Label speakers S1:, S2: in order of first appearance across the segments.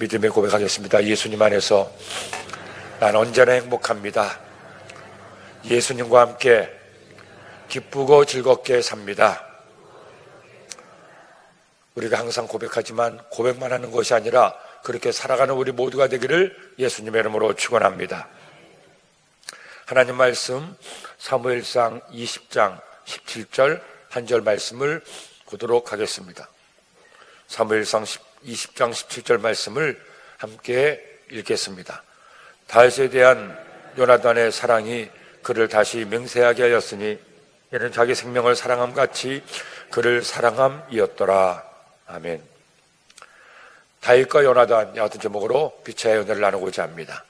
S1: 믿음의 고백하겠습니다. 예수님 안에서 난 언제나 행복합니다. 예수님과 함께 기쁘고 즐겁게 삽니다. 우리가 항상 고백하지만 고백만 하는 것이 아니라 그렇게 살아가는 우리 모두가 되기를 예수님의 이름으로 축원합니다. 하나님 말씀 사무엘상 20장 17절 한 절 말씀을 보도록 하겠습니다. 사무엘상 20장 17절 말씀을 함께 읽겠습니다. 다윗에 대한 요나단의 사랑이 그를 다시 맹세하게 하였으니 이는 자기 생명을 사랑함 같이 그를 사랑함이었더라. 아멘. 다윗과 요나단 같은 제목으로 빛의 연애를 나누고자 합니다.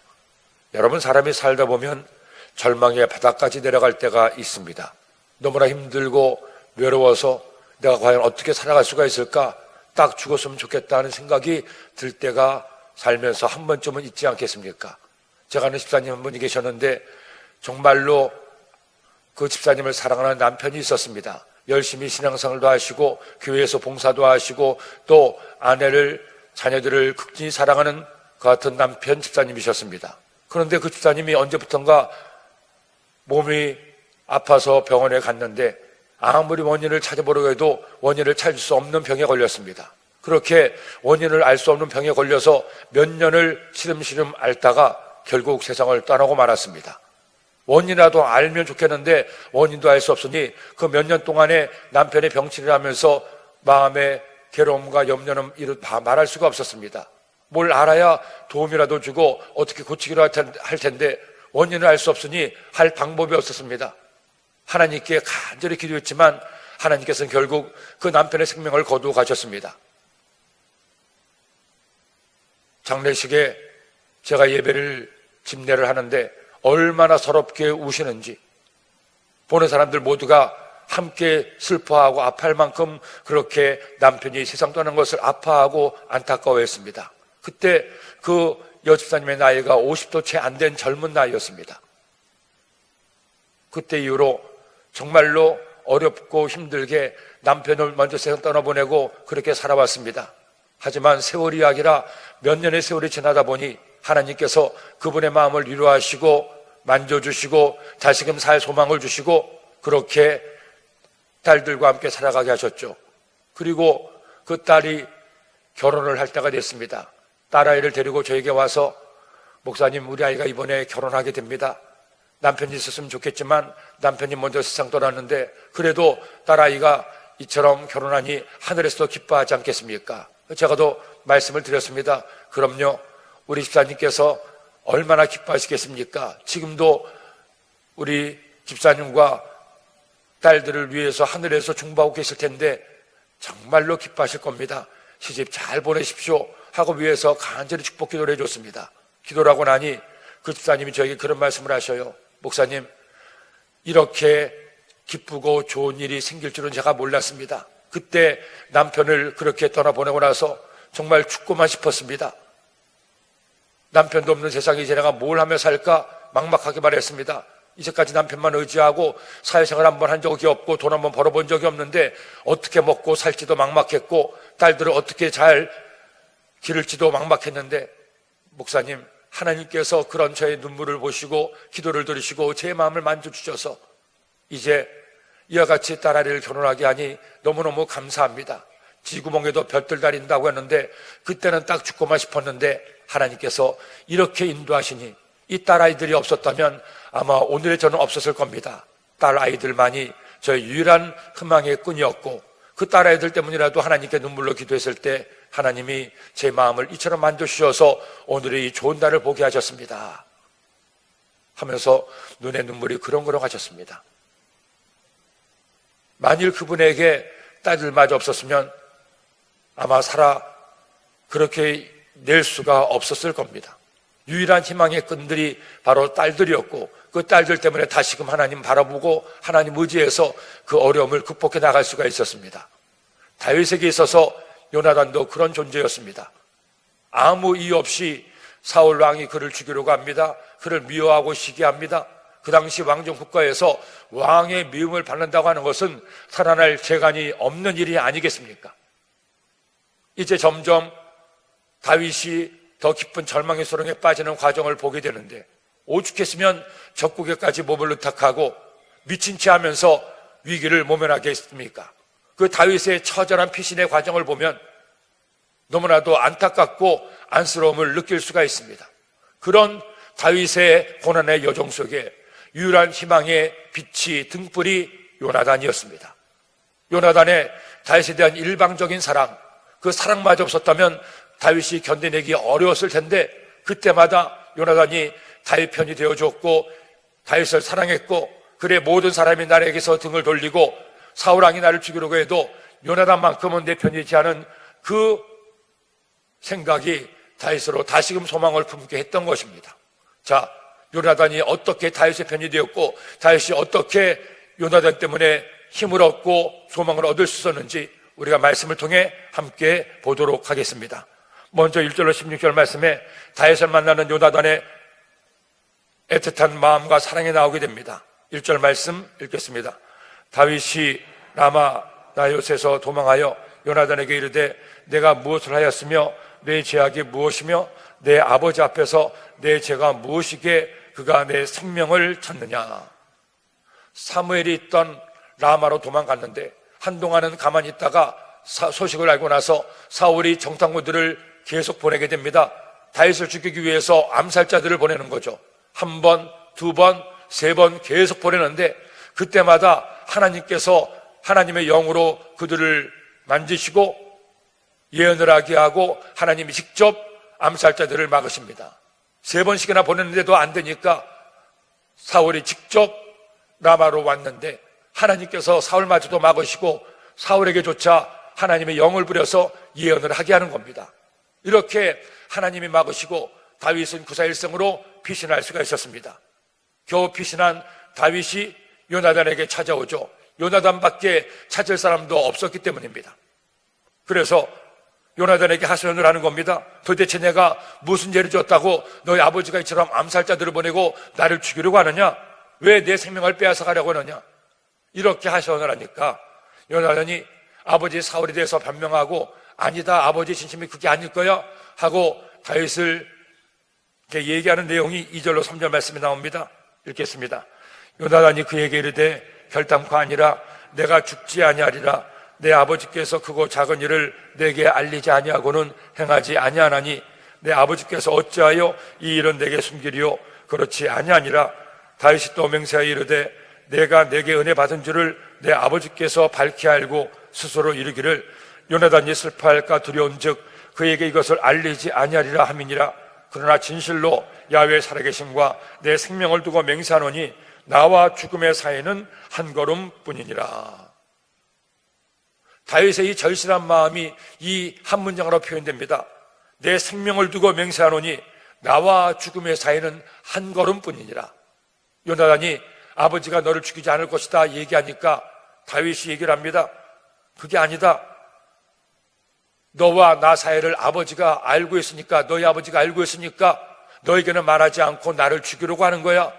S1: 여러분, 사람이 살다 보면 절망의 바닥까지 내려갈 때가 있습니다. 너무나 힘들고 외로워서 내가 과연 어떻게 살아갈 수가 있을까? 딱 죽었으면 좋겠다는 생각이 들 때가 살면서 한 번쯤은 있지 않겠습니까? 제가 아는 집사님 한 분이 계셨는데 정말로 그 집사님을 사랑하는 남편이 있었습니다. 열심히 신앙생활도 하시고 교회에서 봉사도 하시고 또 아내를 자녀들을 극진히 사랑하는 그 같은 남편 집사님이셨습니다. 그런데 그 집사님이 언제부턴가 몸이 아파서 병원에 갔는데 아무리 원인을 찾아보려고 해도 원인을 찾을 수 없는 병에 걸렸습니다. 그렇게 원인을 알 수 없는 병에 걸려서 몇 년을 시름시름 앓다가 결국 세상을 떠나고 말았습니다. 원인이라도 알면 좋겠는데 원인도 알 수 없으니 그 몇 년 동안에 남편의 병치를 하면서 마음의 괴로움과 염려는 말할 수가 없었습니다. 뭘 알아야 도움이라도 주고 어떻게 고치기로 할 텐데 원인을 알 수 없으니 할 방법이 없었습니다. 하나님께 간절히 기도했지만 하나님께서는 결국 그 남편의 생명을 거두어 가셨습니다. 장례식에 제가 예배를 집례를 하는데 얼마나 서럽게 우시는지 보는 사람들 모두가 함께 슬퍼하고 아파할 만큼 그렇게 남편이 세상 떠난 것을 아파하고 안타까워했습니다. 그때 그 여집사님의 나이가 50도 채 안 된 젊은 나이였습니다. 그때 이후로 정말로 어렵고 힘들게 남편을 먼저 세상 떠나보내고 그렇게 살아왔습니다. 하지만 세월이 약이라 몇 년의 세월이 지나다 보니 하나님께서 그분의 마음을 위로하시고 만져주시고 다시금 살 소망을 주시고 그렇게 딸들과 함께 살아가게 하셨죠. 그리고 그 딸이 결혼을 할 때가 됐습니다. 딸아이를 데리고 저에게 와서 목사님, 우리 아이가 이번에 결혼하게 됩니다. 남편이 있었으면 좋겠지만 남편이 먼저 세상 떠났는데 그래도 딸아이가 이처럼 결혼하니 하늘에서도 기뻐하지 않겠습니까? 제가 또 말씀을 드렸습니다. 그럼요, 우리 집사님께서 얼마나 기뻐하시겠습니까? 지금도 우리 집사님과 딸들을 위해서 하늘에서 중보하고 계실 텐데 정말로 기뻐하실 겁니다. 시집 잘 보내십시오 하고 위해서 간절히 축복 기도를 해줬습니다. 기도를 하고 나니 그 집사님이 저에게 그런 말씀을 하셔요. 목사님, 이렇게 기쁘고 좋은 일이 생길 줄은 제가 몰랐습니다. 그때 남편을 그렇게 떠나보내고 나서 정말 죽고만 싶었습니다. 남편도 없는 세상에 이제 내가 뭘 하며 살까 막막하게 말했습니다. 이제까지 남편만 의지하고 사회생활 한번 한 적이 없고 돈 한번 벌어본 적이 없는데 어떻게 먹고 살지도 막막했고 딸들을 어떻게 잘 기를지도 막막했는데 목사님, 하나님께서 그런 저의 눈물을 보시고 기도를 들으시고 제 마음을 만져주셔서 이제 이와 같이 딸아이를 결혼하게 하니 너무너무 감사합니다. 지구멍에도 별들 다닌다고 했는데 그때는 딱 죽고만 싶었는데 하나님께서 이렇게 인도하시니 이 딸아이들이 없었다면 아마 오늘의 저는 없었을 겁니다. 딸아이들만이 저의 유일한 희망의 끈이었고 그 딸아이들 때문이라도 하나님께 눈물로 기도했을 때 하나님이 제 마음을 이처럼 만져주셔서 오늘의 이 좋은 날을 보게 하셨습니다 하면서 눈에 눈물이 그렁그렁 하셨습니다. 만일 그분에게 딸들마저 없었으면 아마 그렇게 낼 수가 없었을 겁니다. 유일한 희망의 끈들이 바로 딸들이었고 그 딸들 때문에 다시금 하나님 바라보고 하나님 의지해서 그 어려움을 극복해 나갈 수가 있었습니다. 다윗에게 있어서 요나단도 그런 존재였습니다. 아무 이유 없이 사울 왕이 그를 죽이려고 합니다. 그를 미워하고 시기합니다. 그 당시 왕정 국가에서 왕의 미움을 받는다고 하는 것은 살아날 재간이 없는 일이 아니겠습니까? 이제 점점 다윗이 더 깊은 절망의 소령에 빠지는 과정을 보게 되는데, 오죽했으면 적국에까지 몸을 의탁하고 미친 채 하면서 위기를 모면하게 했습니까? 그 다윗의 처절한 피신의 과정을 보면 너무나도 안타깝고 안쓰러움을 느낄 수가 있습니다. 그런 다윗의 고난의 여정 속에 유일한 희망의 빛이 등불이 요나단이었습니다. 요나단의 다윗에 대한 일방적인 사랑, 그 사랑마저 없었다면 다윗이 견뎌내기 어려웠을 텐데, 그때마다 요나단이 다윗 편이 되어줬고 다윗을 사랑했고, 그래 모든 사람이 나에게서 등을 돌리고 사울왕이 나를 죽이려고 해도 요나단만큼은 내 편이지 않은 그 생각이 다윗으로 다시금 소망을 품게 했던 것입니다. 자, 요나단이 어떻게 다윗의 편이 되었고 다윗이 어떻게 요나단 때문에 힘을 얻고 소망을 얻을 수 있었는지 우리가 말씀을 통해 함께 보도록 하겠습니다. 먼저 1절로 16절 말씀에 다윗을 만나는 요나단의 애틋한 마음과 사랑이 나오게 됩니다. 1절 말씀 읽겠습니다. 다윗이 라마 나요스에서 도망하여 요나단에게 이르되 내가 무엇을 하였으며 내 죄악이 무엇이며 내 아버지 앞에서 내 죄가 무엇이기에 그가 내 생명을 찾느냐. 사무엘이 있던 라마로 도망갔는데 한동안은 가만히 있다가 소식을 알고 나서 사울이 정탐꾼들을 계속 보내게 됩니다. 다윗을 죽이기 위해서 암살자들을 보내는 거죠. 한 번, 두 번, 세 번 계속 보내는데 그때마다 하나님께서 하나님의 영으로 그들을 만지시고 예언을 하게 하고 하나님이 직접 암살자들을 막으십니다. 세 번씩이나 보냈는데도 안 되니까 사울이 직접 라마로 왔는데 하나님께서 사울마저도 막으시고 사울에게조차 하나님의 영을 부려서 예언을 하게 하는 겁니다. 이렇게 하나님이 막으시고 다윗은 구사일생으로 피신할 수가 있었습니다. 겨우 피신한 다윗이 요나단에게 찾아오죠. 요나단밖에 찾을 사람도 없었기 때문입니다. 그래서 요나단에게 하소연을 하는 겁니다. 도대체 내가 무슨 죄를 졌다고 너희 아버지가 이처럼 암살자들을 보내고 나를 죽이려고 하느냐? 왜 내 생명을 빼앗아 가려고 하느냐? 이렇게 하소연을 하니까 요나단이 아버지 사울에 대해서 변명하고 아니다, 아버지 진심이 그게 아닐 거야 하고 다윗을 이렇게 얘기하는 내용이 2절로 3절 말씀에 나옵니다. 읽겠습니다. 요나단이 그에게 이르되 결단코 아니라 내가 죽지 아니하리라. 내 아버지께서 크고 작은 일을 내게 알리지 아니하고는 행하지 아니하나니 내 아버지께서 어찌하여 이 일은 내게 숨기리요? 그렇지 아니하니라. 다윗이 또 맹세하여 이르되 내가 내게 은혜 받은 줄을 내 아버지께서 밝히 알고 스스로 이르기를 요나단이 슬퍼할까 두려운즉 그에게 이것을 알리지 아니하리라 함이니라. 그러나 진실로 야훼의 살아계심과 내 생명을 두고 맹세하노니 나와 죽음의 사이는 한 걸음뿐이니라. 다윗의 이 절실한 마음이 이 한 문장으로 표현됩니다. 내 생명을 두고 맹세하노니 나와 죽음의 사이는 한 걸음뿐이니라. 요나단이 아버지가 너를 죽이지 않을 것이다 얘기하니까 다윗이 얘기를 합니다. 그게 아니다. 너와 나 사이를 아버지가 알고 있으니까, 너희 아버지가 알고 있으니까 너에게는 말하지 않고 나를 죽이려고 하는 거야.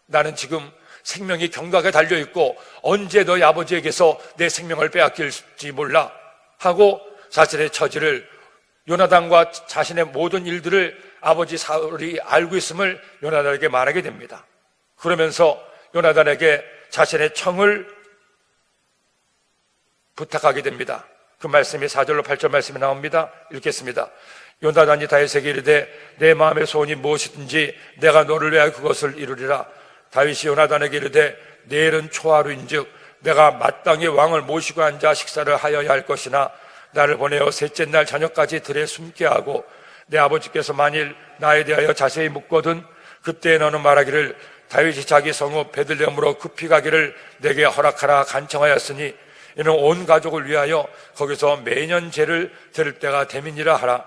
S1: 나는 지금 생명이 경각에 달려있고 언제 너희 아버지에게서 내 생명을 빼앗길지 몰라 하고 자신의 처지를, 요나단과 자신의 모든 일들을 아버지 사울이 알고 있음을 요나단에게 말하게 됩니다. 그러면서 요나단에게 자신의 청을 부탁하게 됩니다. 그 말씀이 4절로 8절 말씀이 나옵니다. 읽겠습니다. 요나단이 다윗에게 이르되 내 마음의 소원이 무엇이든지 내가 너를 위하여 그것을 이루리라. 다윗이 요나단에게 이르되 내일은 초하루인즉 내가 마땅히 왕을 모시고 앉아 식사를 하여야 할 것이나 나를 보내어 셋째 날 저녁까지 들에 숨게 하고 내 아버지께서 만일 나에 대하여 자세히 묻거든 그때 너는 말하기를 다윗이 자기 성읍 베들레헴으로 급히 가기를 내게 허락하라 간청하였으니 이는 온 가족을 위하여 거기서 매년 제를 드릴 때가 됨이니라 하라.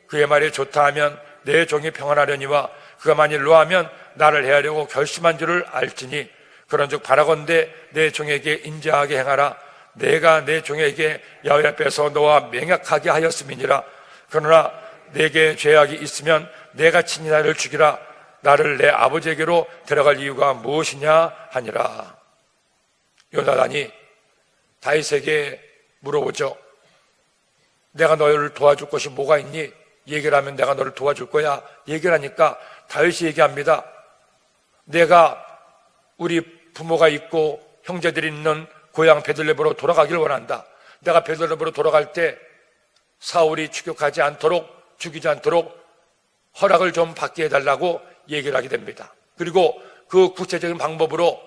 S1: 그의 말이 좋다 하면 내 종이 평안하려니와 그가 만일 노하면 나를 해하려고 결심한 줄을 알지니 그런즉 바라건대 내 종에게 인자하게 행하라. 내가 내 종에게 야훼 앞에서 너와 맹약하게 하였음이니라. 그러나 내게 죄악이 있으면 내가 친히 나를 죽이라. 나를 내 아버지에게로 데려갈 이유가 무엇이냐 하니라. 요나단이 다윗에게 물어보죠. 내가 너를 도와줄 것이 뭐가 있니? 얘기를 하면 내가 너를 도와줄 거야. 얘기를 하니까 다윗이 얘기합니다. 내가 우리 부모가 있고 형제들이 있는 고향 베들레헴으로 돌아가길 원한다. 내가 베들레헴으로 돌아갈 때 사울이 추격하지 않도록, 죽이지 않도록 허락을 좀 받게 해달라고 얘기를 하게 됩니다. 그리고 그 구체적인 방법으로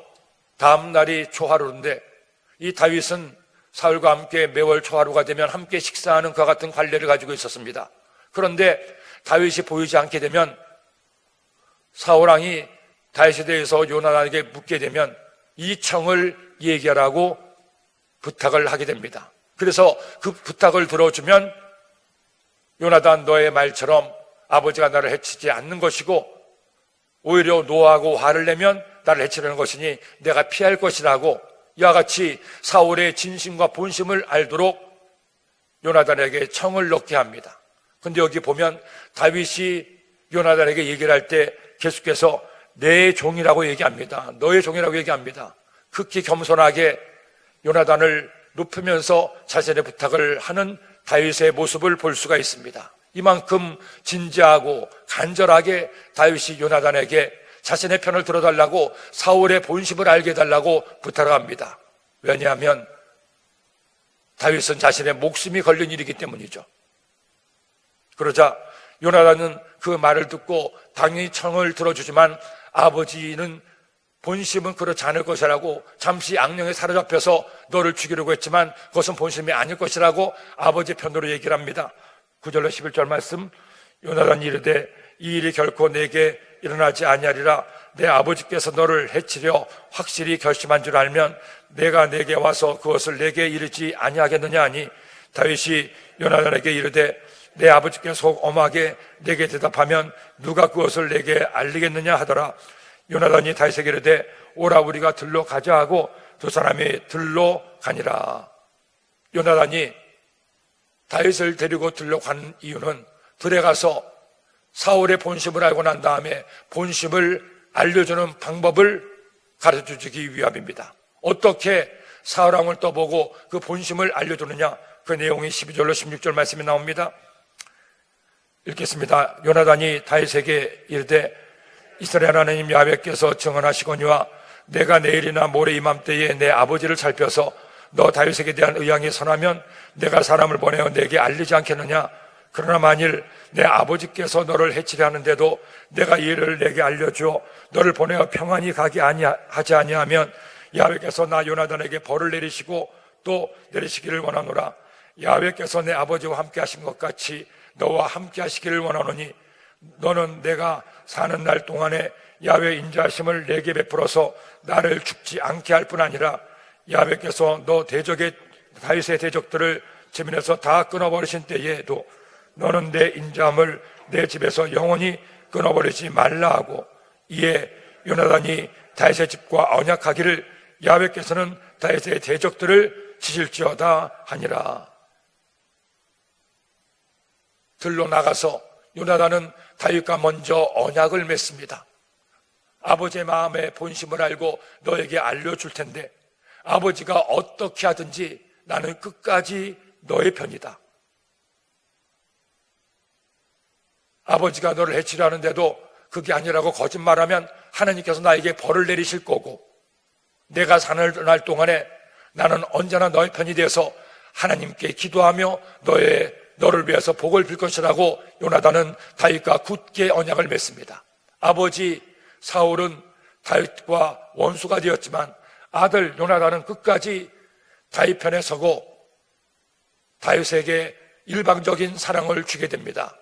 S1: 다음 날이 초하루인데 이 다윗은 사울과 함께 매월 초하루가 되면 함께 식사하는 그와 같은 관례를 가지고 있었습니다. 그런데 다윗이 보이지 않게 되면 사울 왕이 다윗에 대해서 요나단에게 묻게 되면 이 청을 얘기하라고 부탁을 하게 됩니다. 그래서 그 부탁을 들어주면 요나단 너의 말처럼 아버지가 나를 해치지 않는 것이고 오히려 노하고 화를 내면 나를 해치려는 것이니 내가 피할 것이라고 이와 같이 사울의 진심과 본심을 알도록 요나단에게 청을 넣게 합니다. 근데 여기 보면 다윗이 요나단에게 얘기를 할 때 계속해서 내 종이라고 얘기합니다. 너의 종이라고 얘기합니다. 극히 겸손하게 요나단을 높이면서 자신의 부탁을 하는 다윗의 모습을 볼 수가 있습니다. 이만큼 진지하고 간절하게 다윗이 요나단에게 자신의 편을 들어달라고 사울의 본심을 알게 해달라고 부탁을 합니다. 왜냐하면 다윗은 자신의 목숨이 걸린 일이기 때문이죠. 그러자 요나단은 그 말을 듣고 당연히 청을 들어주지만 아버지는 본심은 그렇지 않을 것이라고 잠시 악령에 사로잡혀서 너를 죽이려고 했지만 그것은 본심이 아닐 것이라고 아버지 편으로 얘기를 합니다. 9절로 11절 말씀 요나단이 이르되 이 일이 결코 내게 일어나지 아니하리라. 내 아버지께서 너를 해치려 확실히 결심한 줄 알면 내가 내게 와서 그것을 내게 이르지 아니하겠느냐 하니 다윗이 요나단에게 이르되 내 아버지께서 엄하게 내게 대답하면 누가 그것을 내게 알리겠느냐 하더라. 요나단이 다윗에게 이르되 오라 우리가 들로 가자 하고 두 사람이 들로 가니라. 요나단이 다윗을 데리고 들로 간 이유는 들에 가서 사울의 본심을 알고 난 다음에 본심을 알려주는 방법을 가르쳐주기 위함입니다. 어떻게 사울 왕을 떠보고 그 본심을 알려주느냐, 그 내용이 12절로 16절 말씀이 나옵니다. 읽겠습니다. 요나단이 다윗에게 이르되 이스라엘 하나님 야훼께서 증언하시거니와 내가 내일이나 모레 이맘때에 내 아버지를 살펴서 너 다윗에게 대한 의향이 선하면 내가 사람을 보내어 내게 알리지 않겠느냐. 그러나 만일 내 아버지께서 너를 해치려 하는데도 내가 이 일을 내게 알려주어 너를 보내어 평안히 가게 하지 아니하면 야훼께서 나 요나단에게 벌을 내리시고 또 내리시기를 원하노라. 야훼께서 내 아버지와 함께 하신 것 같이 너와 함께 하시기를 원하노니 너는 내가 사는 날 동안에 야훼 인자하심을 내게 베풀어서 나를 죽지 않게 할 뿐 아니라 야훼께서 너 대적의 다윗의 대적들을 지면에서 다 끊어버리신 때에도 너는 내 인자함을 내 집에서 영원히 끊어버리지 말라 하고 이에 요나단이 다윗의 집과 언약하기를 야훼께서는 다윗의 대적들을 치실지어다 하니라. 들로 나가서 요나단은 다윗과 먼저 언약을 맺습니다. 아버지의 마음의 본심을 알고 너에게 알려줄 텐데 아버지가 어떻게 하든지 나는 끝까지 너의 편이다. 아버지가 너를 해치려 하는데도 그게 아니라고 거짓말하면 하나님께서 나에게 벌을 내리실 거고 내가 사는 날 동안에 나는 언제나 너의 편이 되어서 하나님께 기도하며 너를 위해서 복을 빌 것이라고 요나단은 다윗과 굳게 언약을 맺습니다. 아버지 사울은 다윗과 원수가 되었지만 아들 요나단은 끝까지 다윗 편에 서고 다윗에게 일방적인 사랑을 주게 됩니다.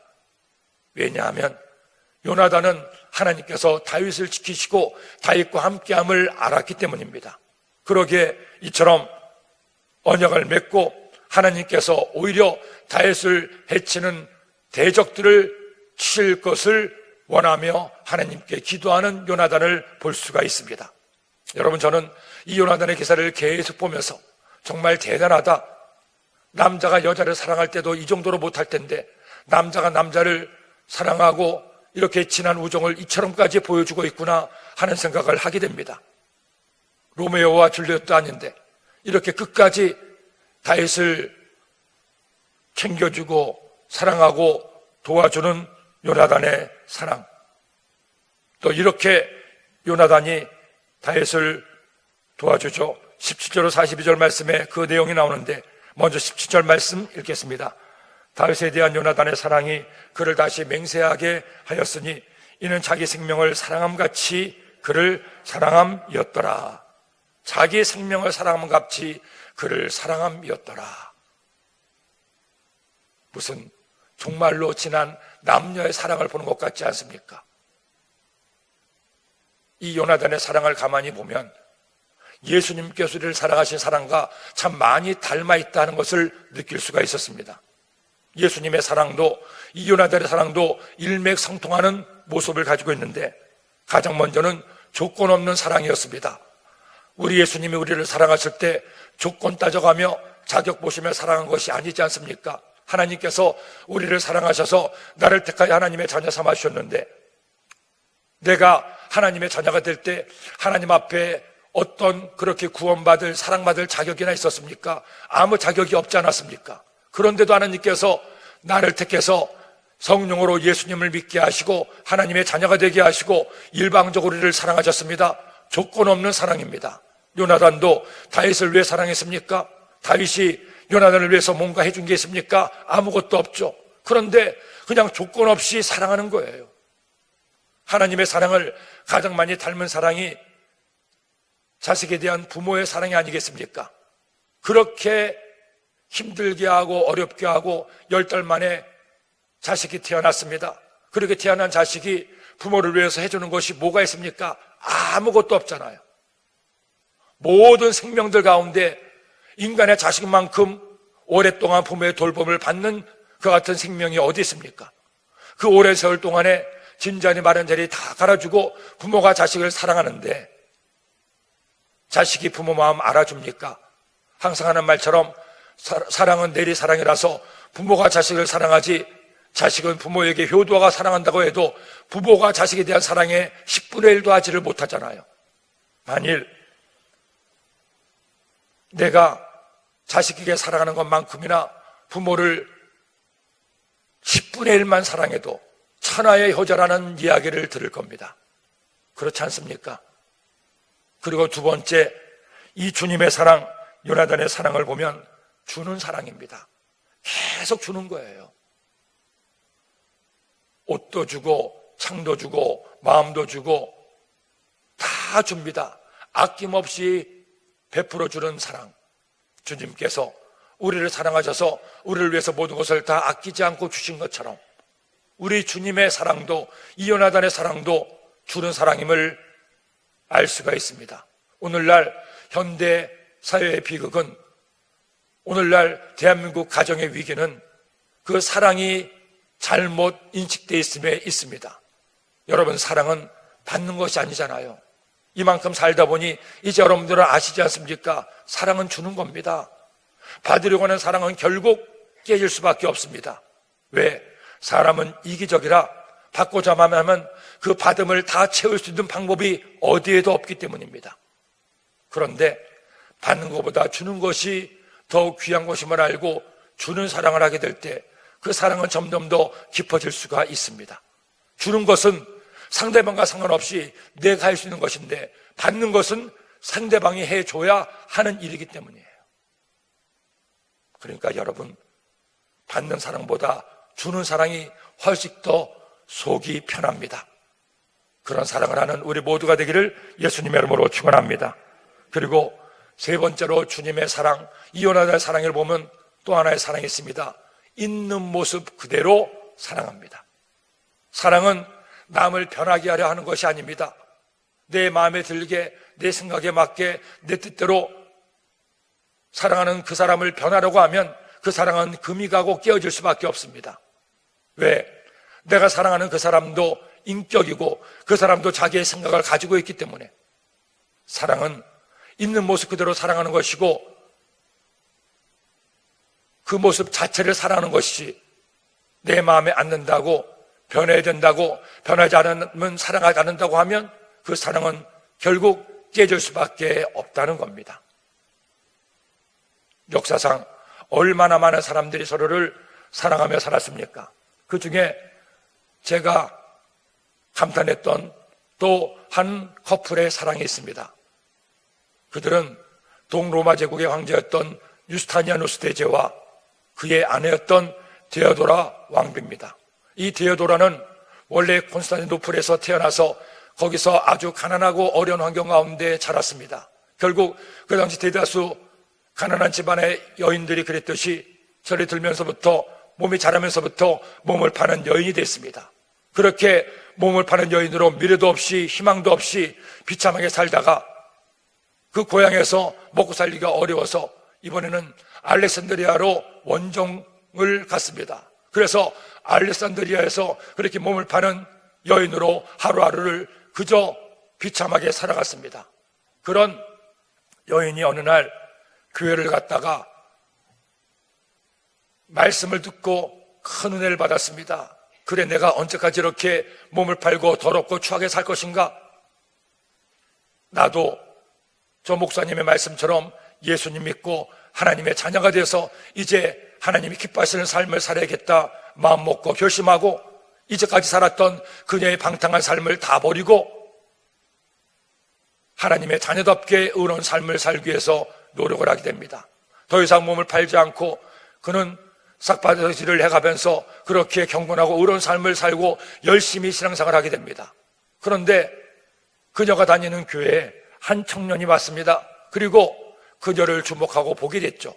S1: 왜냐하면 요나단은 하나님께서 다윗을 지키시고 다윗과 함께함을 알았기 때문입니다. 그러기에 이처럼 언약을 맺고 하나님께서 오히려 다윗을 해치는 대적들을 치실 것을 원하며 하나님께 기도하는 요나단을 볼 수가 있습니다. 여러분, 저는 이 요나단의 기사를 계속 보면서 정말 대단하다. 남자가 여자를 사랑할 때도 이 정도로 못할 텐데 남자가 남자를 사랑하고 이렇게 진한 우정을 이처럼까지 보여주고 있구나 하는 생각을 하게 됩니다. 로메오와 줄리엣도 아닌데 이렇게 끝까지 다윗을 챙겨주고 사랑하고 도와주는 요나단의 사랑. 또 이렇게 요나단이 다윗을 도와주죠. 17절 42절 말씀에 그 내용이 나오는데 먼저 17절 말씀 읽겠습니다. 다윗에 대한 요나단의 사랑이 그를 다시 맹세하게 하였으니 이는 자기 생명을 사랑함같이 그를 사랑함이었더라. 자기 생명을 사랑함같이 그를 사랑함이었더라. 무슨 정말로 진한 남녀의 사랑을 보는 것 같지 않습니까? 이 요나단의 사랑을 가만히 보면 예수님께서 우리를 사랑하신 사랑과 참 많이 닮아 있다는 것을 느낄 수가 있었습니다. 예수님의 사랑도 이 요나단의 사랑도 일맥상통하는 모습을 가지고 있는데 가장 먼저는 조건 없는 사랑이었습니다. 우리 예수님이 우리를 사랑하실 때 조건 따져가며 자격 보시며 사랑한 것이 아니지 않습니까? 하나님께서 우리를 사랑하셔서 나를 택하여 하나님의 자녀 삼아 주셨는데 내가 하나님의 자녀가 될 때 하나님 앞에 어떤 그렇게 구원받을 사랑받을 자격이나 있었습니까? 아무 자격이 없지 않았습니까? 그런데도 하나님께서 나를 택해서 성령으로 예수님을 믿게 하시고 하나님의 자녀가 되게 하시고 일방적으로 우리를 사랑하셨습니다. 조건 없는 사랑입니다. 요나단도 다윗을 왜 사랑했습니까? 다윗이 요나단을 위해서 뭔가 해준 게 있습니까? 아무것도 없죠. 그런데 그냥 조건 없이 사랑하는 거예요. 하나님의 사랑을 가장 많이 닮은 사랑이 자식에 대한 부모의 사랑이 아니겠습니까? 그렇게 힘들게 하고 어렵게 하고 10달 만에 자식이 태어났습니다. 그렇게 태어난 자식이 부모를 위해서 해주는 것이 뭐가 있습니까? 아무것도 없잖아요. 모든 생명들 가운데 인간의 자식만큼 오랫동안 부모의 돌봄을 받는 그 같은 생명이 어디 있습니까? 그 오랜 세월 동안에 진자리 마련자리 다 갈아주고 부모가 자식을 사랑하는데 자식이 부모 마음 알아줍니까? 항상 하는 말처럼 사랑은 내리사랑이라서 부모가 자식을 사랑하지 자식은 부모에게 효도가 사랑한다고 해도 부모가 자식에 대한 사랑에 10분의 1도 하지를 못하잖아요. 만일 내가 자식에게 사랑하는 것만큼이나 부모를 10분의 1만 사랑해도 천하의 효자라는 이야기를 들을 겁니다. 그렇지 않습니까? 그리고 두 번째, 이 주님의 사랑, 요나단의 사랑을 보면 주는 사랑입니다. 계속 주는 거예요. 옷도 주고 창도 주고 마음도 주고 다 줍니다. 아낌없이 베풀어 주는 사랑. 주님께서 우리를 사랑하셔서 우리를 위해서 모든 것을 다 아끼지 않고 주신 것처럼 우리 주님의 사랑도 이 요나단의 사랑도 주는 사랑임을 알 수가 있습니다. 오늘날 현대 사회의 비극은, 오늘날 대한민국 가정의 위기는 그 사랑이 잘못 인식되어 있음에 있습니다. 여러분, 사랑은 받는 것이 아니잖아요. 이만큼 살다 보니 이제 여러분들은 아시지 않습니까? 사랑은 주는 겁니다. 받으려고 하는 사랑은 결국 깨질 수밖에 없습니다. 왜? 사람은 이기적이라 받고자 하면 그 받음을 다 채울 수 있는 방법이 어디에도 없기 때문입니다. 그런데 받는 것보다 주는 것이 더욱 귀한 것임을 알고 주는 사랑을 하게 될 때 그 사랑은 점점 더 깊어질 수가 있습니다. 주는 것은 상대방과 상관없이 내가 할 수 있는 것인데 받는 것은 상대방이 해줘야 하는 일이기 때문이에요. 그러니까 여러분, 받는 사랑보다 주는 사랑이 훨씬 더 속이 편합니다. 그런 사랑을 하는 우리 모두가 되기를 예수님의 이름으로 축원합니다. 그리고 세 번째로 주님의 사랑, 이 요나단의 사랑을 보면 또 하나의 사랑이 있습니다. 있는 모습 그대로 사랑합니다. 사랑은 남을 변하게 하려 하는 것이 아닙니다. 내 마음에 들게, 내 생각에 맞게, 내 뜻대로 사랑하는 그 사람을 변하려고 하면 그 사랑은 금이 가고 깨어질 수밖에 없습니다. 왜? 내가 사랑하는 그 사람도 인격이고 그 사람도 자기의 생각을 가지고 있기 때문에 사랑은 있는 모습 그대로 사랑하는 것이고 그 모습 자체를 사랑하는 것이지 내 마음에 안 든다고 변해야 된다고 변하지 않으면 사랑하지 않는다고 하면 그 사랑은 결국 깨질 수밖에 없다는 겁니다. 역사상 얼마나 많은 사람들이 서로를 사랑하며 살았습니까? 그 중에 제가 감탄했던 또 한 커플의 사랑이 있습니다. 그들은 동로마 제국의 황제였던 유스타니아누스 대제와 그의 아내였던 데오도라 왕비입니다. 이 데오도라는 원래 콘스탄티노플에서 태어나서 거기서 아주 가난하고 어려운 환경 가운데 자랐습니다. 결국 그 당시 대다수 가난한 집안의 여인들이 그랬듯이 철이 들면서부터 몸이 자라면서부터 몸을 파는 여인이 됐습니다. 그렇게 몸을 파는 여인으로 미래도 없이 희망도 없이 비참하게 살다가 그 고향에서 먹고 살기가 어려워서 이번에는 알렉산드리아로 원정을 갔습니다. 그래서 알렉산드리아에서 그렇게 몸을 파는 여인으로 하루하루를 그저 비참하게 살아갔습니다. 그런 여인이 어느 날 교회를 갔다가 말씀을 듣고 큰 은혜를 받았습니다. 그래, 내가 언제까지 이렇게 몸을 팔고 더럽고 추하게 살 것인가? 나도 저 목사님의 말씀처럼 예수님 믿고 하나님의 자녀가 되어서 이제 하나님이 기뻐하시는 삶을 살아야겠다 마음 먹고 결심하고 이제까지 살았던 그녀의 방탕한 삶을 다 버리고 하나님의 자녀답게 의로운 삶을 살기 위해서 노력을 하게 됩니다. 더 이상 몸을 팔지 않고 그는 싹바지를 해가면서 그렇게 경건하고 의로운 삶을 살고 열심히 신앙생활을 하게 됩니다. 그런데 그녀가 다니는 교회에 한 청년이 왔습니다. 그리고 그녀를 주목하고 보게 됐죠.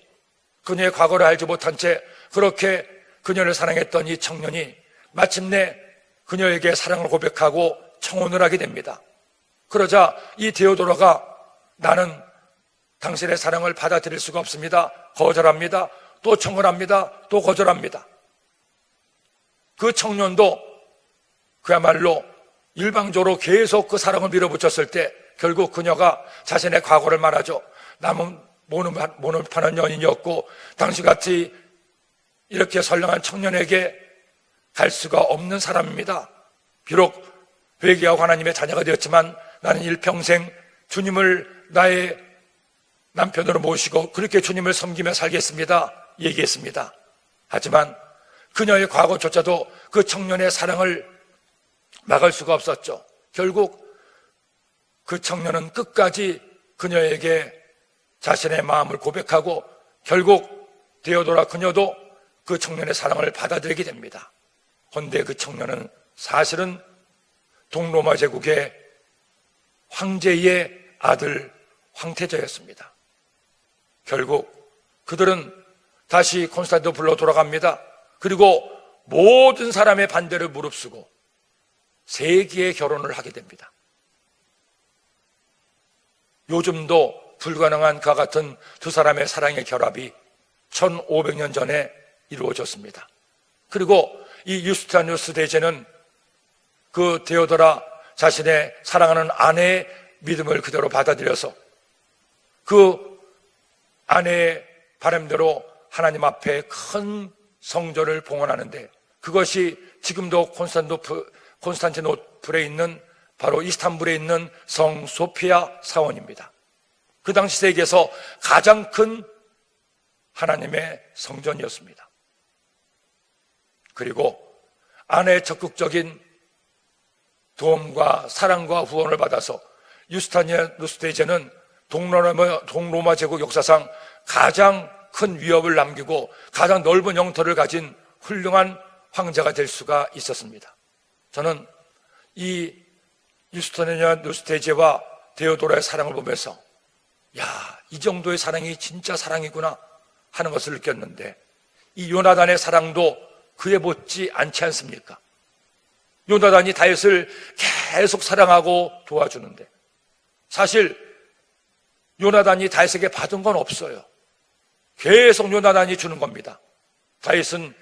S1: 그녀의 과거를 알지 못한 채 그렇게 그녀를 사랑했던 이 청년이 마침내 그녀에게 사랑을 고백하고 청혼을 하게 됩니다. 그러자 이 데오도라가 나는 당신의 사랑을 받아들일 수가 없습니다. 거절합니다. 또 청혼합니다. 또 거절합니다. 그 청년도 그야말로 일방적으로 계속 그 사랑을 밀어붙였을 때 결국 그녀가 자신의 과거를 말하죠. 남은 몸을 파는 여인이었고 당신같이 이렇게 선량한 청년에게 갈 수가 없는 사람입니다. 비록 회개하고 하나님의 자녀가 되었지만 나는 일평생 주님을 나의 남편으로 모시고 그렇게 주님을 섬기며 살겠습니다. 얘기했습니다. 하지만 그녀의 과거조차도 그 청년의 사랑을 막을 수가 없었죠. 결국 그 청년은 끝까지 그녀에게 자신의 마음을 고백하고 결국 데오도라 그녀도 그 청년의 사랑을 받아들이게 됩니다. 그런데 그 청년은 사실은 동로마 제국의 황제의 아들 황태자였습니다. 결국 그들은 다시 콘스탄티노플로 돌아갑니다. 그리고 모든 사람의 반대를 무릅쓰고 세기의 결혼을 하게 됩니다. 요즘도 불가능한 그와 같은 두 사람의 사랑의 결합이 1500년 전에 이루어졌습니다. 그리고 이 유스타니누스 대제는 그 데오도라 자신의 사랑하는 아내의 믿음을 그대로 받아들여서 그 아내의 바람대로 하나님 앞에 큰 성전을 봉헌하는데 그것이 지금도 콘스탄티노플에 있는 바로 이스탄불에 있는 성 소피아 사원입니다. 그 당시 세계에서 가장 큰 하나님의 성전이었습니다. 그리고 아내의 적극적인 도움과 사랑과 후원을 받아서 유스타니아누스 대제는 동로마 제국 역사상 가장 큰 위협을 남기고 가장 넓은 영토를 가진 훌륭한 황제가 될 수가 있었습니다. 저는 이 유스타니아누스 대제와 데오도라의 사랑을 보면서 이 정도의 사랑이 진짜 사랑이구나 하는 것을 느꼈는데 이 요나단의 사랑도 그에 못지 않지 않습니까? 요나단이 다윗을 계속 사랑하고 도와주는데 사실 요나단이 다윗에게 받은 건 없어요. 계속 요나단이 주는 겁니다. 다윗은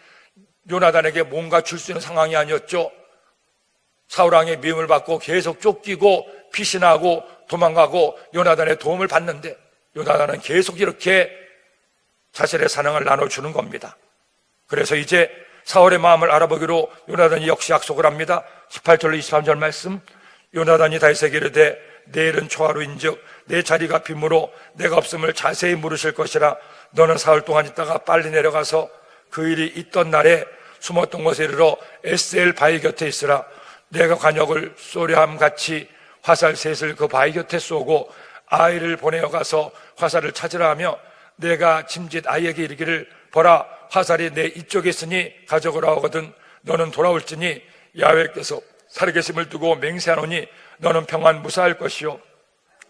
S1: 요나단에게 뭔가 줄 수 있는 상황이 아니었죠. 사울왕의 미움을 받고 계속 쫓기고 피신하고 도망가고 요나단의 도움을 받는데 요나단은 계속 이렇게 자신의 사랑을 나눠주는 겁니다. 그래서 이제 사울의 마음을 알아보기로 요나단이 역시 약속을 합니다. 18절로 23절 말씀. 요나단이 다윗에게 이르되 내일은 초하루인즉 내 자리가 빈무로 내가 없음을 자세히 물으실 것이라 너는 사흘 동안 있다가 빨리 내려가서 그 일이 있던 날에 숨었던 곳에 이르러 에스엘 바위 곁에 있으라. 내가 관역을 쏘려함 같이 화살 셋을 그 바위 곁에 쏘고 아이를 보내어 가서 화살을 찾으라 하며 내가 짐짓 아이에게 이르기를 보라 화살이 내 이쪽에 있으니 가져오라 하거든 너는 돌아올지니 야훼께서 살아계심을 두고 맹세하노니 너는 평안 무사할 것이요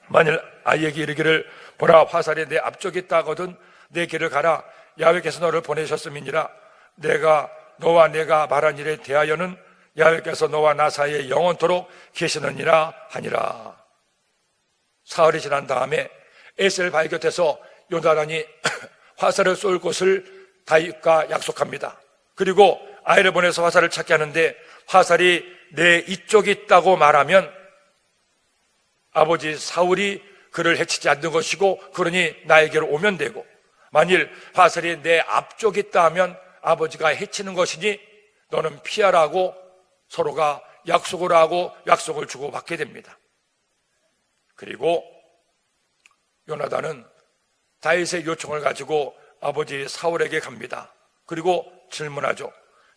S1: 만일 아이에게 이르기를 보라 화살이 내 앞쪽에 있다 하거든 내 길을 가라 야훼께서 너를 보내셨음이니라. 내가 너와 내가 말한 일에 대하여는 야훼께서 너와 나 사이에 영원토록 계시느니라 하니라. 사흘이 지난 다음에 에셀 바위 곁에서 요나단이 화살을 쏠 곳을 다윗과 약속합니다. 그리고 아이를 보내서 화살을 찾게 하는데 화살이 내 이쪽에 있다고 말하면 아버지 사울이 그를 해치지 않는 것이고 그러니 나에게로 오면 되고 만일 화살이 내 앞쪽에 있다 하면 아버지가 해치는 것이니 너는 피하라고 서로가 약속을 하고 약속을 주고받게 됩니다. 그리고 요나단은 다윗의 요청을 가지고 아버지 사울에게 갑니다. 그리고 질문하죠.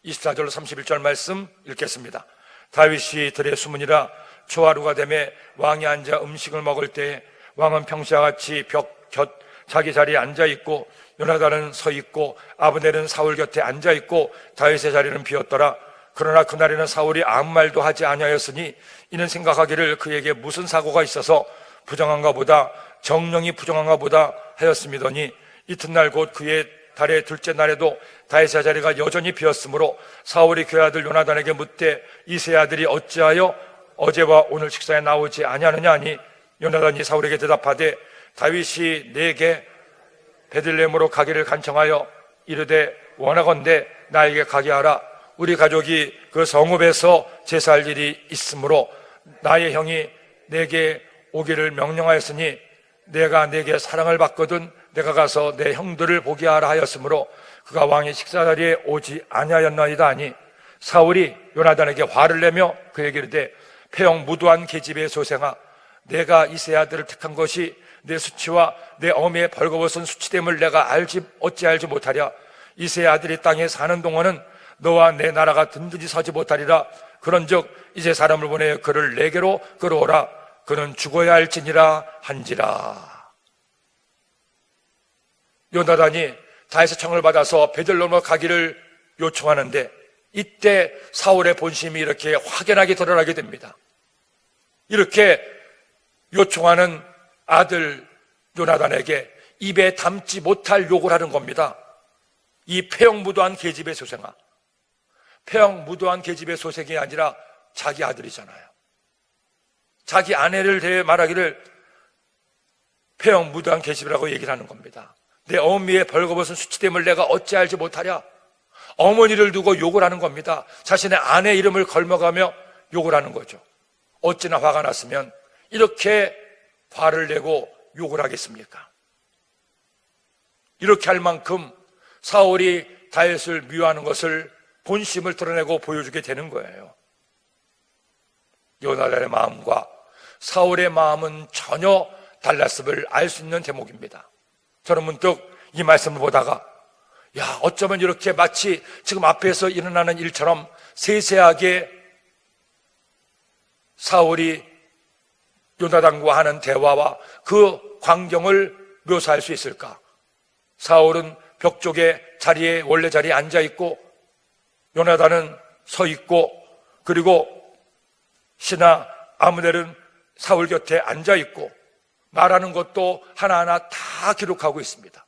S1: 24절 31절 말씀 읽겠습니다. 다윗이 들의 수문이라 초하루가 되매 왕이 앉아 음식을 먹을 때에 왕은 평시와 같이 벽 곁 자기 자리에 앉아있고 요나단은 서있고 아브넬은 사울 곁에 앉아있고 다윗의 자리는 비었더라. 그러나 그날에는 사울이 아무 말도 하지 아니하였으니 이는 생각하기를 그에게 무슨 사고가 있어서 부정한가 보다 정령이 부정한가 보다 하였음이더니 이튿날 곧 그의 달의 둘째 날에도 다윗의 자리가 여전히 비었으므로 사울이 그의 아들 요나단에게 묻되 이 세 아들이 어찌하여 어제와 오늘 식사에 나오지 아니하느냐 하니 요나단이 사울에게 대답하되 다윗이 내게 베들레헴으로 가기를 간청하여 이르되 원하건대 나에게 가게 하라. 우리 가족이 그 성읍에서 제사할 일이 있으므로 나의 형이 내게 오기를 명령하였으니 내가 내게 사랑을 받거든 내가 가서 내 형들을 보게 하라 하였으므로 그가 왕의 식사 자리에 오지 아니하였나이다 하니 사울이 요나단에게 화를 내며 그에게 이르되 폐영 무도한 계집의 소생아 내가 이 세 아들을 택한 것이 내 수치와 내 어미의 벌거벗은 수치됨을 내가 어찌 알지 못하랴. 이 세 아들이 땅에 사는 동안은 너와 내 나라가 든든히 서지 못하리라. 그런즉 이제 사람을 보내 그를 내게로 끌어오라. 그는 죽어야 할지니라 한지라. 요나단이 다윗의 청을 받아서 베들레헴으로 가기를 요청하는데 이때 사울의 본심이 이렇게 확연하게 드러나게 됩니다. 이렇게 요청하는 아들 요나단에게 입에 담지 못할 욕을 하는 겁니다. 이 폐영무도한 계집의 소생아. 폐영무도한 계집의 소생이 아니라 자기 아들이잖아요. 자기 아내를 대해 말하기를 폐영무도한 계집이라고 얘기를 하는 겁니다. 내 어미의 벌거벗은 수치됨을 내가 어찌 알지 못하랴. 어머니를 두고 욕을 하는 겁니다. 자신의 아내 이름을 걸머가며 욕을 하는 거죠. 어찌나 화가 났으면 이렇게 화를 내고 욕을 하겠습니까? 이렇게 할 만큼 사울이 다윗을 미워하는 것을 본심을 드러내고 보여주게 되는 거예요. 요나단의 마음과 사울의 마음은 전혀 달랐음을 알 수 있는 대목입니다. 저는 문득 이 말씀을 보다가 어쩌면 이렇게 마치 지금 앞에서 일어나는 일처럼 세세하게 사울이 요나단과 하는 대화와 그 광경을 묘사할 수 있을까? 사울은 벽 쪽에 자리에 원래 자리에 앉아있고 요나단은 서있고 그리고 신하 아므넬은 사울 곁에 앉아있고 말하는 것도 하나하나 다 기록하고 있습니다.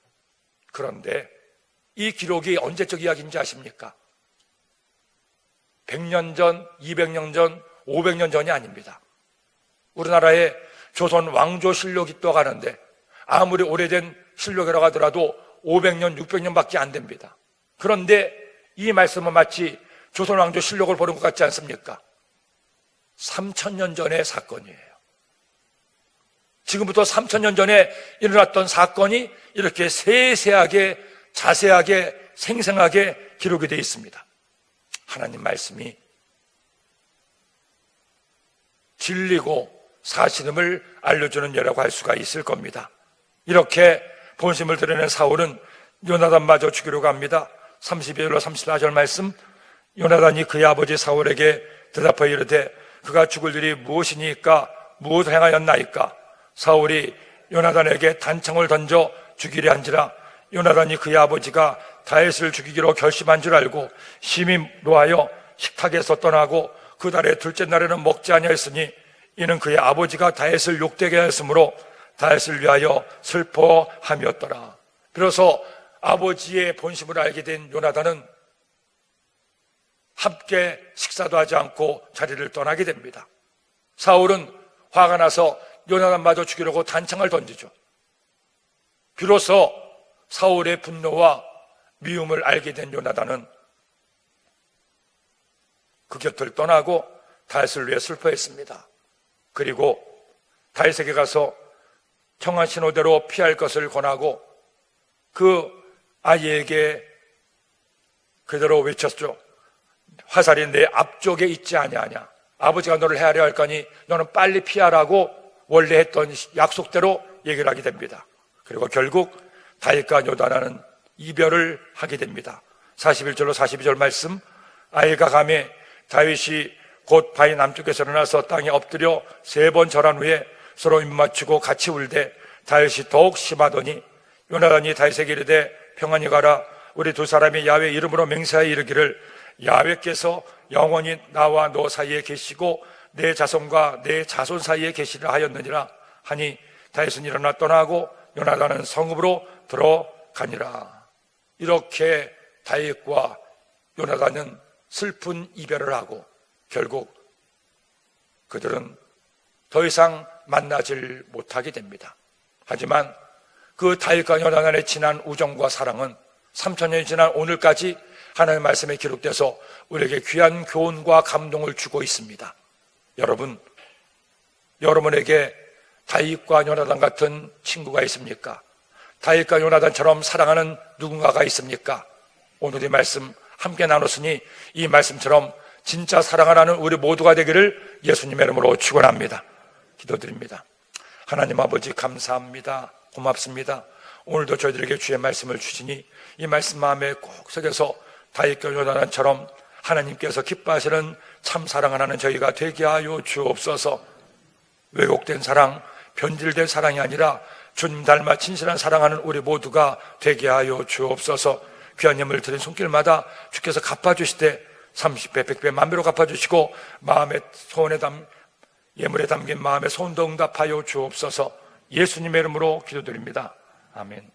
S1: 그런데 이 기록이 언제적 이야기인지 아십니까? 100년 전, 200년 전, 500년 전이 아닙니다. 우리나라에 조선 왕조실록이 떠가는데 아무리 오래된 실록이라고 하더라도 500년, 600년밖에 안 됩니다. 그런데 이 말씀은 마치 조선 왕조실록을 보는 것 같지 않습니까? 3000년 전의 사건이에요. 지금부터 3000년 전에 일어났던 사건이 이렇게 세세하게 자세하게 생생하게 기록이 되어 있습니다. 하나님 말씀이 진리고 사실임을 알려주는 예라고 할 수가 있을 겁니다. 이렇게 본심을 드러낸 사울은 요나단마저 죽이려고 합니다. 32절로 34절 말씀 요나단이 그의 아버지 사울에게 대답하여 이르되 그가 죽을 일이 무엇이니까 무엇을 행하였나이까? 사울이 요나단에게 단창을 던져 죽이려 한지라 요나단이 그의 아버지가 다윗을 죽이기로 결심한 줄 알고 심히 노하여 식탁에서 떠나고 그 달의 둘째 날에는 먹지 아니하였으니 이는 그의 아버지가 다윗을 욕되게 하였으므로 다윗을 위하여 슬퍼함이었더라. 비로소 아버지의 본심을 알게 된 요나단은 함께 식사도 하지 않고 자리를 떠나게 됩니다. 사울은 화가 나서 요나단마저 죽이려고 단창을 던지죠. 비로소 사울의 분노와 미움을 알게 된 요나단은 그 곁을 떠나고 다윗을 위해 슬퍼했습니다. 그리고 다윗에게 가서 청한 신호대로 피할 것을 권하고 그 아이에게 그대로 외쳤죠. 화살이 내 앞쪽에 있지 아니하냐. 아버지가 너를 헤아려 할 거니 너는 빨리 피하라고 원래 했던 약속대로 얘기를 하게 됩니다. 그리고 결국 다윗과 요나단은 이별을 하게 됩니다. 41절로 42절 말씀. 아이가 가매 다윗이 곧 바위 남쪽에서 일어나서 땅에 엎드려 3번 절한 후에 서로 입맞추고 같이 울되 다윗이 더욱 심하더니 요나단이 다윗에게 이르되 평안히 가라. 우리 두 사람이 야훼 이름으로 맹세하여 이르기를 야훼께서 영원히 나와 너 사이에 계시고 내 자손과 내 자손 사이에 계시라 하였느니라 하니 다윗은 일어나 떠나고 요나단은 성읍으로 들어가니라. 이렇게 다윗과 요나단은 슬픈 이별을 하고 결국 그들은 더 이상 만나질 못하게 됩니다. 하지만 그 다윗과 요나단의 진한 우정과 사랑은 3000년이 지난 오늘까지 하나님의 말씀에 기록돼서 우리에게 귀한 교훈과 감동을 주고 있습니다. 여러분에게 다윗과 요나단 같은 친구가 있습니까? 다윗과 요나단처럼 사랑하는 누군가가 있습니까? 오늘의 말씀 함께 나눴으니 이 말씀처럼 진짜 사랑하는 우리 모두가 되기를 예수님의 이름으로 축원합니다. 기도드립니다. 하나님 아버지 감사합니다. 고맙습니다. 오늘도 저희들에게 주의 말씀을 주시니 이 말씀 마음에 꼭 새겨서 다윗과 요나단처럼 하나님께서 기뻐하시는 참 사랑을 하는 저희가 되게 하여 주옵소서. 왜곡된 사랑, 변질된 사랑이 아니라 주님 닮아 진실한 사랑하는 우리 모두가 되게 하여 주옵소서. 귀한 예물을 드린 손길마다 주께서 갚아주시되 30배, 100배, 만배로 갚아주시고 마음의 소원에 예물에 담긴 마음의 소원도 응답하여 주옵소서. 예수님의 이름으로 기도드립니다. 아멘.